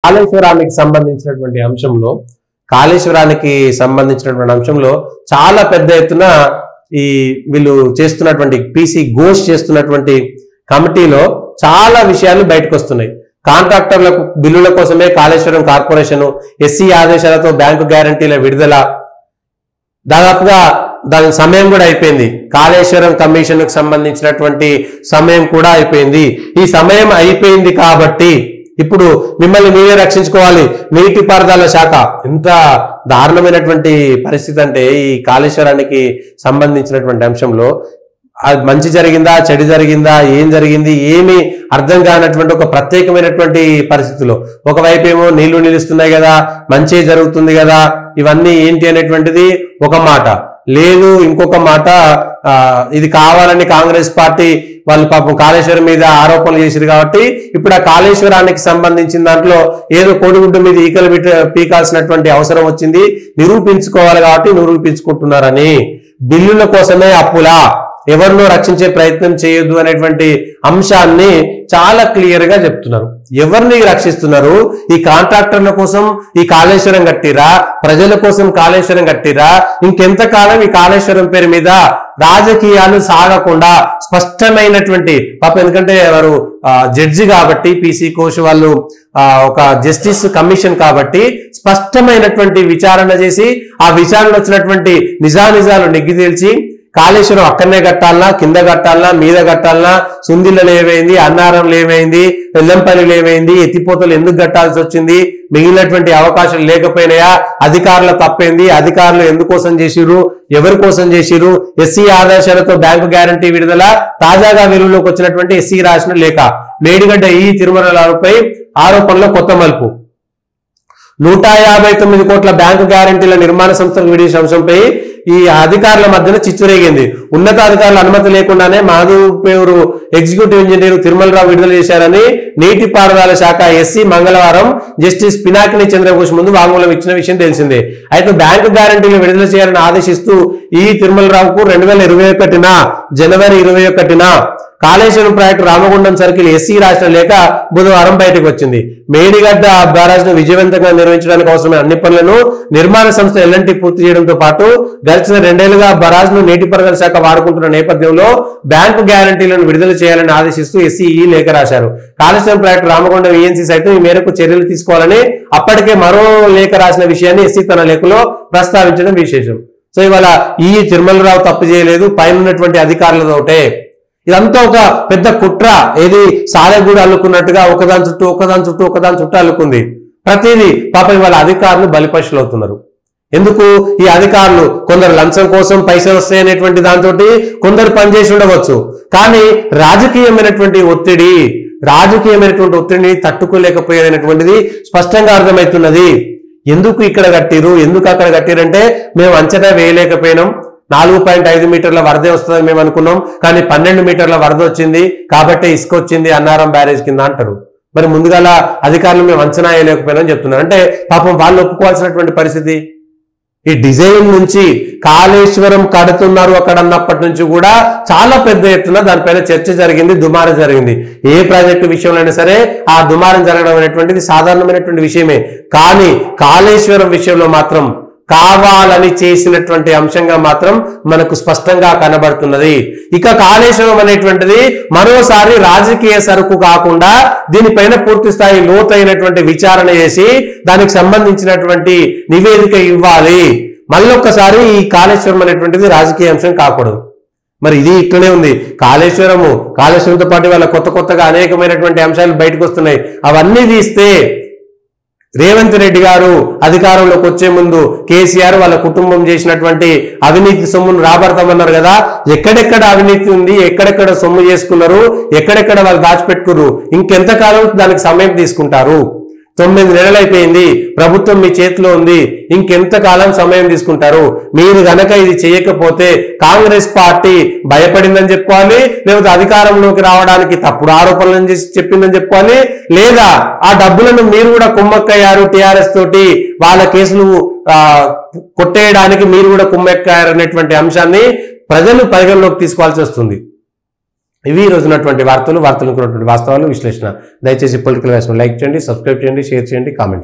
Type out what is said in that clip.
కాళేశ్వరానికి సంబంధించినటువంటి అంశంలో చాలా పెద్ద ఎత్తున ఈ వీళ్ళు చేస్తున్నటువంటి పీసీ ఘోష్ చేస్తున్నటువంటి కమిటీలో చాలా విషయాలు బయటకు వస్తున్నాయి. కాంట్రాక్టర్లకు బిల్లుల కోసమే కాళేశ్వరం కార్పొరేషన్, ఎస్సీ ఆదేశాలతో బ్యాంకు గ్యారంటీల విడుదల, దాదాపుగా దాని సమయం కూడా అయిపోయింది. కాళేశ్వరం కమిషన్ కు సంబంధించినటువంటి సమయం కూడా అయిపోయింది. ఈ సమయం అయిపోయింది కాబట్టి ఇప్పుడు మిమ్మల్ని మీరే రక్షించుకోవాలి. నీటిపారుదల శాఖ ఎంత దారుణమైనటువంటి పరిస్థితి అంటే ఈ కాళేశ్వరానికి సంబంధించినటువంటి అంశంలో అది మంచి జరిగిందా, చెడు జరిగిందా, ఏం జరిగింది, ఏమి అర్థం కానటువంటి ఒక ప్రత్యేకమైనటువంటి పరిస్థితిలో ఒకవైపు ఏమో నీళ్లు నిలుస్తున్నాయి కదా, మంచి జరుగుతుంది కదా, ఇవన్నీ ఏంటి అనేటువంటిది ఒక మాట లేదు. ఇంకొక మాట, ఇది కావాలని కాంగ్రెస్ పార్టీ వాళ్ళు పాపం కాళేశ్వరం మీద ఆరోపణలు చేశారు కాబట్టి ఇప్పుడు ఆ కాళేశ్వరానికి సంబంధించిన దాంట్లో ఏదో కోడిగుడ్డు మీద ఈకలు పీకాల్సినటువంటి అవసరం వచ్చింది, నిరూపించుకోవాలి కాబట్టి నిరూపించుకుంటున్నారని. బిల్లుల కోసమే అప్పులా, ఎవరినో రక్షించే ప్రయత్నం చేయొద్దు అనేటువంటి అంశాన్ని చాలా క్లియర్ గా చెప్తున్నారు. ఎవరిని రక్షిస్తున్నారు? ఈ కాంట్రాక్టర్ల కోసం ఈ కాళేశ్వరం కట్టిరా, ప్రజల కోసం కాళేశ్వరం కట్టిరా? ఇంకెంతకాలం ఈ కాళేశ్వరం పేరు మీద రాజకీయాలు సాగకుండా స్పష్టమైనటువంటి ఎందుకంటే వారు జడ్జి కాబట్టి, పీసీ ఘోష్ వాళ్ళు ఒక జస్టిస్ కమిషన్ కాబట్టి స్పష్టమైనటువంటి విచారణ చేసి ఆ విచారణ వచ్చినటువంటి నిజానిజాలు నెగ్గి తేల్చి కాళేశ్వరం అక్కడనే కట్టాలనా, కింద కట్టాలనా, మీద కట్టాలనా, సుందిళ్ళలు ఏమైంది, అన్నారంలో ఏమైంది, వెల్లంపల్లిలో ఏమైంది, ఎత్తిపోతలు ఎందుకు కట్టాల్సి వచ్చింది, మిగిలినటువంటి అవకాశాలు లేకపోయినాయా, అధికారుల తప్పైంది, అధికారులు ఎందుకోసం చేసిరు, ఎవరి కోసం చేసిరు, ఎస్సీ ఆదేశాలతో బ్యాంకు గ్యారంటీ విడుదల, తాజాగా వెలుగులోకి వచ్చినటువంటి ఎస్సీ రాసిన లేఖ, మేడిగడ్డ ఈ తిరుమలపై ఆరోపణలో కొత్త మలుపు, 159 కోట్ల బ్యాంకు గ్యారంటీల నిర్మాణ సంస్థలకు విడిచిన అంశంపై ఈ అధికారుల మధ్యన చిచ్చురేగింది. ఉన్నతాధికారుల అనుమతి లేకుండానే మాధవపేరు ఎగ్జిక్యూటివ్ ఇంజనీర్ తిరుమలరావు విడుదల చేశారని నీటిపారుదల శాఖ ఎస్సీ మంగళవారం జస్టిస్ పినాకిని చంద్రఘోష్ ముందు వాంగ్మూలం ఇచ్చిన విషయం తెలిసిందే. అయితే బ్యాంకు గ్యారంటీలు విడుదల చేయాలని ఆదేశిస్తూ ఈ తిరుమలరావుకు 2021 జనవరి 21న Kaleshwaram project Ramagundam circle SC రాసిన లేఖ బుధవారం బయటకు వచ్చింది. మేడిగడ్డ బ్యారేజ్ ను విజయవంతంగా నిర్వహించడానికి అవసరమైన అన్ని పనులను నిర్మాణ సంస్థ ఎల్ఎన్టీ పూర్తి చేయడంతో పాటు గడిచిన 2 ఏళ్లుగా బరాజ్ ను నీటిపారుదల శాఖ వాడుకుంటున్న నేపథ్యంలో బ్యాంకు గ్యారంటీలను విడుదల చేయాలని ఆదేశిస్తూ ఎస్సీ ఈ లేఖ రాశారు. కాళేశ్వరం ప్రాజెక్టు రామగుండం ఈఎన్సీ సైతం ఈ మేరకు చర్యలు తీసుకోవాలని అప్పటికే మరో లేఖ రాసిన విషయాన్ని ఎస్సీ తన లేఖలో ప్రస్తావించడం విశేషం. సో ఇవాళ ఈ తిరుమలరావు తప్పు చేయలేదు, పైన ఉన్నటువంటి అధికారులతోటే ఇదంతా ఒక పెద్ద కుట్ర, ఏది సాలెగూడు అల్లుకున్నట్టుగా ఒకదాని చుట్టూ అల్లుకుంది. ప్రతిదీ పాపం ఇవాళ అధికారులు బలిపశులు అవుతున్నారు. ఎందుకు? ఈ అధికారులు కొందరు లంచం కోసం పైసలు వస్తాయనేటువంటి దాంతో కొందరు పనిచేసి ఉండవచ్చు, కానీ రాజకీయమైనటువంటి ఒత్తిడిని తట్టుకోలేకపోయేటువంటిది స్పష్టంగా అర్థమవుతున్నది. ఎందుకు ఇక్కడ కట్టిరు, ఎందుకు అక్కడ కట్టిరంటే మేము అంచనా వేయలేకపోయినాం, 4.5 మీటర్ల వరదే వస్తుందని మేము అనుకున్నాం, కానీ 12 మీటర్ల వరద వచ్చింది కాబట్టి ఇసుక వచ్చింది అన్నారం బ్యారేజ్ కింద అంటారు. మరి ముందుగాల అధికారులు మేము అంచనా వేయలేకపోయినామని చెప్తున్నారు. అంటే పాపం వాళ్ళు ఒప్పుకోవాల్సినటువంటి పరిస్థితి. ఈ డిజైన్ నుంచి కాళేశ్వరం కడుతున్నారు అక్కడ అన్నప్పటి నుంచి కూడా చాలా పెద్ద ఎత్తున దానిపైన చర్చ జరిగింది, దుమారం జరిగింది. ఏ ప్రాజెక్టు విషయంలో సరే ఆ దుమారం జరగడం అనేటువంటిది సాధారణమైనటువంటి విషయమే. కానీ కాళేశ్వరం విషయంలో మాత్రం కావాలని చేసినటువంటి అంశంగా మాత్రం మనకు స్పష్టంగా కనబడుతున్నది. ఇక కాళేశ్వరం అనేటువంటిది మరోసారి రాజకీయ సరుకు కాకుండా దీనిపైన పూర్తి స్థాయి లోతైనటువంటి విచారణ చేసి దానికి సంబంధించినటువంటి నివేదిక ఇవ్వాలి. మళ్ళొక్కసారి ఈ కాళేశ్వరం అనేటువంటిది రాజకీయ అంశం కాకూడదు. మరి ఇది ఇట్లనే ఉంది. కాళేశ్వరంతో పాటు వాళ్ళ కొత్తగా అనేకమైనటువంటి అంశాలు బయటకు వస్తున్నాయి. అవన్నీ తీస్తే రేవంత్ రెడ్డి గారు అధికారంలోకి వచ్చే ముందు కేసీఆర్ వాళ్ళ కుటుంబం చేసినటువంటి అవినీతి సొమ్మును రాబడతామన్నారు కదా, ఎక్కడెక్కడ అవినీతి ఉంది, ఎక్కడెక్కడ సొమ్ము చేసుకున్నారు, ఎక్కడెక్కడ వాళ్ళు దాచిపెట్టుకున్నారు, ఇంకెంతకాలం దానికి సమయం తీసుకుంటారు? 9 నెలలు అయిపోయింది, ప్రభుత్వం మీ చేతిలో ఉంది, ఇంకెంతకాలం సమయం తీసుకుంటారు? మీరు గనక ఇది చేయకపోతే కాంగ్రెస్ పార్టీ భయపడిందని చెప్పుకోవాలి, లేకపోతే అధికారంలోకి రావడానికి తప్పుడు ఆరోపణలను చేసి చెప్పిందని చెప్పుకోవాలి, లేదా ఆ డబ్బులను మీరు కూడా కుమ్మక్కయ్యారు టీఆర్ఎస్ తోటి, వాళ్ళ కేసులు కొట్టేయడానికి మీరు కూడా కుమ్మక్కయ్యారు అనేటువంటి అంశాన్ని ప్రజలు పరిగణలోకి తీసుకోవాల్సి వస్తుంది. ఇవి ఈ రోజు ఉన్నటువంటి వార్తలు ఉన్నటువంటి వాస్తవాలు విశ్లేషణ. దయచేసి పొలిటికల్ వ్యాసం లైక్ చేయండి, సబ్స్క్రైబ్ చేయండి, షేర్ చేయండి, కామెంట్